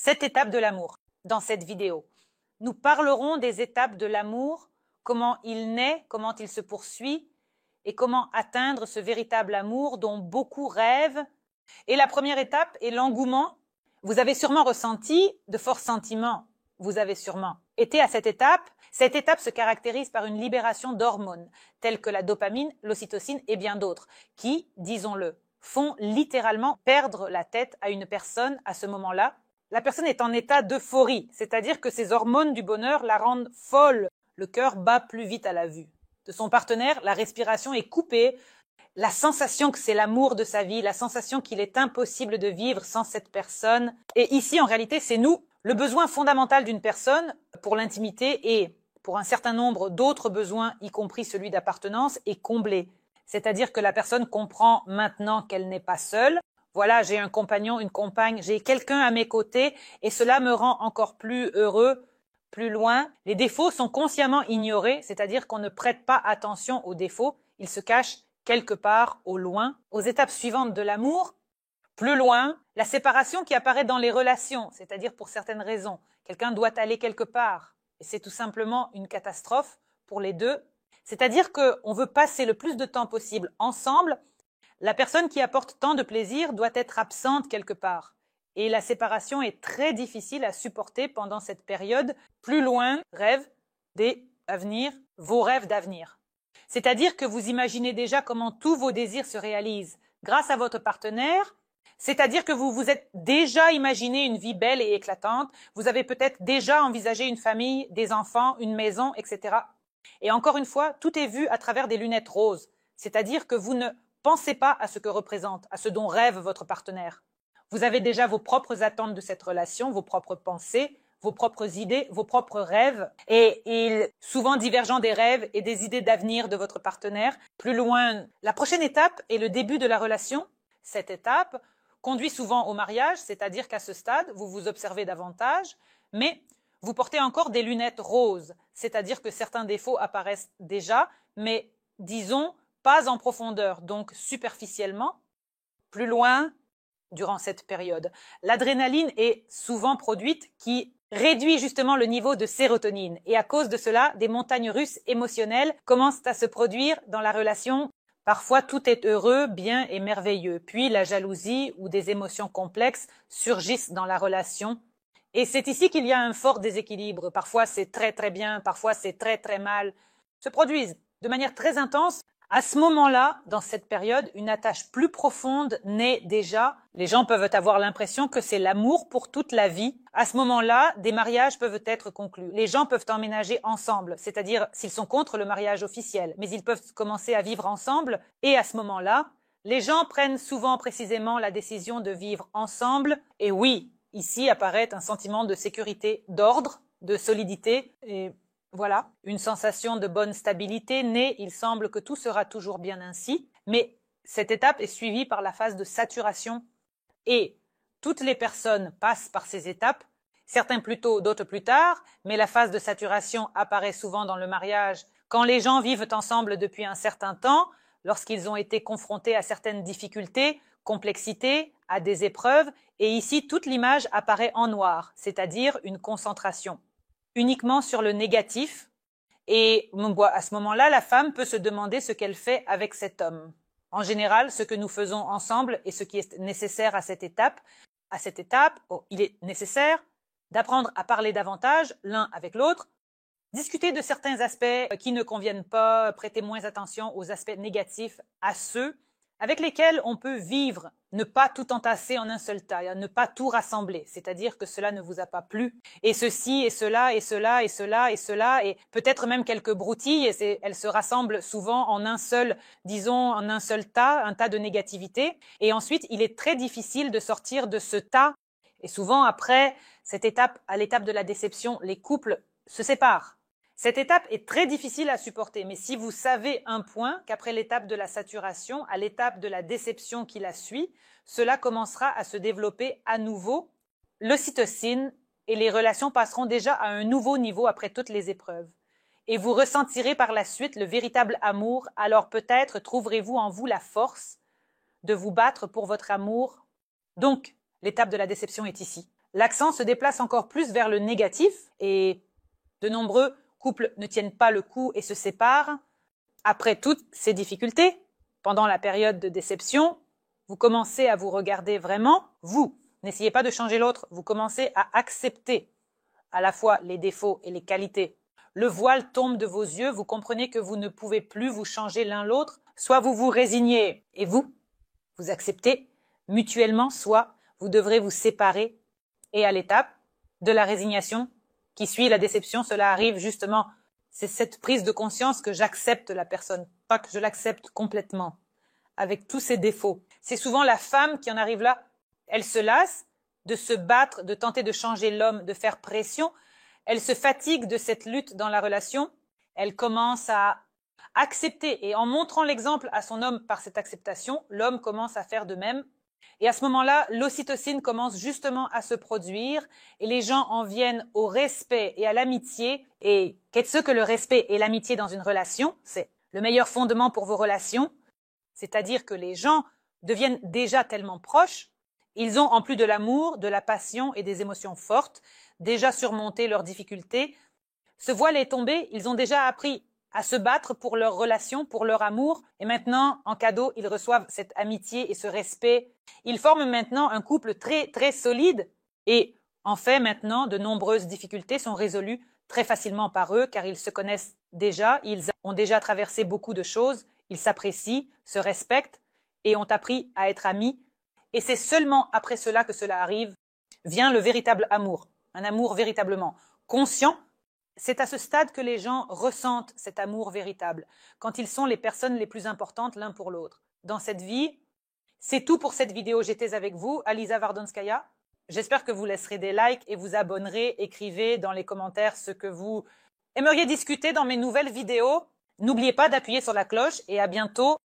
7 étapes de l'amour dans cette vidéo. Nous parlerons des étapes de l'amour, comment il naît, comment il se poursuit et comment atteindre ce véritable amour dont beaucoup rêvent. Et la première étape est l'engouement. Vous avez sûrement ressenti de forts sentiments. Vous avez sûrement été à cette étape. Cette étape se caractérise par une libération d'hormones telles que la dopamine, l'ocytocine et bien d'autres qui, disons-le, font littéralement perdre la tête à une personne à ce moment-là. La personne est en état d'euphorie, c'est-à-dire que ces hormones du bonheur la rendent folle. Le cœur bat plus vite à la vue de son partenaire, la respiration est coupée, la sensation que c'est l'amour de sa vie, la sensation qu'il est impossible de vivre sans cette personne. Et ici, en réalité, c'est nous. Le besoin fondamental d'une personne pour l'intimité et pour un certain nombre d'autres besoins, y compris celui d'appartenance, est comblé. C'est-à-dire que la personne comprend maintenant qu'elle n'est pas seule. Voilà, j'ai un compagnon, une compagne, j'ai quelqu'un à mes côtés et cela me rend encore plus heureux. Plus loin, les défauts sont consciemment ignorés, c'est-à-dire qu'on ne prête pas attention aux défauts, ils se cachent quelque part au loin. Aux étapes suivantes de l'amour, plus loin, la séparation qui apparaît dans les relations, c'est-à-dire pour certaines raisons. Quelqu'un doit aller quelque part et c'est tout simplement une catastrophe pour les deux. C'est-à-dire qu'on veut passer le plus de temps possible ensemble. La personne qui apporte tant de plaisir doit être absente quelque part. Et la séparation est très difficile à supporter pendant cette période. Plus loin, rêve d'avenir, vos rêves d'avenir. C'est-à-dire que vous imaginez déjà comment tous vos désirs se réalisent grâce à votre partenaire. C'est-à-dire que vous vous êtes déjà imaginé une vie belle et éclatante. Vous avez peut-être déjà envisagé une famille, des enfants, une maison, etc. Et encore une fois, tout est vu à travers des lunettes roses. C'est-à-dire que vous ne pensez pas à ce que représente, à ce dont rêve votre partenaire. Vous avez déjà vos propres attentes de cette relation, vos propres pensées, vos propres idées, vos propres rêves, et souvent divergents des rêves et des idées d'avenir de votre partenaire. Plus loin, la prochaine étape est le début de la relation. Cette étape conduit souvent au mariage, c'est-à-dire qu'à ce stade, vous vous observez davantage, mais vous portez encore des lunettes roses, c'est-à-dire que certains défauts apparaissent déjà, mais disons pas en profondeur, donc superficiellement. Plus loin, durant cette période, l'adrénaline est souvent produite qui réduit justement le niveau de sérotonine. Et à cause de cela, des montagnes russes émotionnelles commencent à se produire dans la relation. Parfois, tout est heureux, bien et merveilleux. Puis, la jalousie ou des émotions complexes surgissent dans la relation. Et c'est ici qu'il y a un fort déséquilibre. Parfois, c'est très très bien, parfois, c'est très très mal. Se produisent de manière très intense. À ce moment-là, dans cette période, une attache plus profonde naît déjà. Les gens peuvent avoir l'impression que c'est l'amour pour toute la vie. À ce moment-là, des mariages peuvent être conclus. Les gens peuvent emménager ensemble, c'est-à-dire s'ils sont contre le mariage officiel, mais ils peuvent commencer à vivre ensemble. Et à ce moment-là, les gens prennent souvent précisément la décision de vivre ensemble. Et oui, ici apparaît un sentiment de sécurité, d'ordre, de solidité et voilà, une sensation de bonne stabilité naît, il semble que tout sera toujours bien ainsi, mais cette étape est suivie par la phase de saturation et toutes les personnes passent par ces étapes, certains plus tôt, d'autres plus tard, mais la phase de saturation apparaît souvent dans le mariage quand les gens vivent ensemble depuis un certain temps, lorsqu'ils ont été confrontés à certaines difficultés, complexités, à des épreuves, et ici toute l'image apparaît en noir, c'est-à-dire une concentration uniquement sur le négatif et à ce moment-là, la femme peut se demander ce qu'elle fait avec cet homme. En général, ce que nous faisons ensemble et ce qui est nécessaire à cette étape, il est nécessaire d'apprendre à parler davantage l'un avec l'autre, discuter de certains aspects qui ne conviennent pas, prêter moins attention aux aspects négatifs, à ceux avec lesquels on peut vivre, ne pas tout entasser en un seul tas, ne pas tout rassembler, c'est-à-dire que cela ne vous a pas plu, et ceci, et cela, et cela, et cela, et cela, et peut-être même quelques broutilles, et elles se rassemblent souvent en un seul, disons, en un seul tas, un tas de négativité, et ensuite il est très difficile de sortir de ce tas, et souvent après cette étape, à l'étape de la déception, les couples se séparent. Cette étape est très difficile à supporter, mais si vous savez un point, qu'après l'étape de la saturation, à l'étape de la déception qui la suit, cela commencera à se développer à nouveau. L'ocytocine et les relations passeront déjà à un nouveau niveau après toutes les épreuves. Et vous ressentirez par la suite le véritable amour, alors peut-être trouverez-vous en vous la force de vous battre pour votre amour. Donc, l'étape de la déception est ici. l'accent se déplace encore plus vers le négatif et de nombreux couples ne tiennent pas le coup et se séparent. Après toutes ces difficultés, pendant la période de déception, vous commencez à vous regarder vraiment, vous. N'essayez pas de changer l'autre, vous commencez à accepter à la fois les défauts et les qualités. Le voile tombe de vos yeux, vous comprenez que vous ne pouvez plus vous changer l'un l'autre, soit vous vous résignez et vous acceptez mutuellement, soit vous devrez vous séparer. Et à l'étape de la résignation qui suit la déception, cela arrive justement, c'est cette prise de conscience que j'accepte la personne, pas que je l'accepte complètement, avec tous ses défauts. C'est souvent la femme qui en arrive là, elle se lasse de se battre, de tenter de changer l'homme, de faire pression, elle se fatigue de cette lutte dans la relation, elle commence à accepter et en montrant l'exemple à son homme par cette acceptation, l'homme commence à faire de même. Et à ce moment-là, l'ocytocine commence justement à se produire et les gens en viennent au respect et à l'amitié. Et qu'est-ce que le respect et l'amitié dans une relation? C'est le meilleur fondement pour vos relations. C'est-à-dire que les gens deviennent déjà tellement proches, ils ont en plus de l'amour, de la passion et des émotions fortes, déjà surmonté leurs difficultés. Ce voile est tombé, ils ont déjà appris à se battre pour leur relation, pour leur amour. Et maintenant, en cadeau, ils reçoivent cette amitié et ce respect. Ils forment maintenant un couple très, très solide. Et en fait, maintenant, de nombreuses difficultés sont résolues très facilement par eux, car ils se connaissent déjà, ils ont déjà traversé beaucoup de choses, ils s'apprécient, se respectent et ont appris à être amis. Et c'est seulement après cela que cela arrive, vient le véritable amour, un amour véritablement conscient. C'est à ce stade que les gens ressentent cet amour véritable, quand ils sont les personnes les plus importantes l'un pour l'autre. Dans cette vie, c'est tout pour cette vidéo. J'étais avec vous, Aliza Vardonskaya. J'espère que vous laisserez des likes et vous abonnerez. Écrivez dans les commentaires ce que vous aimeriez discuter dans mes nouvelles vidéos. N'oubliez pas d'appuyer sur la cloche et à bientôt.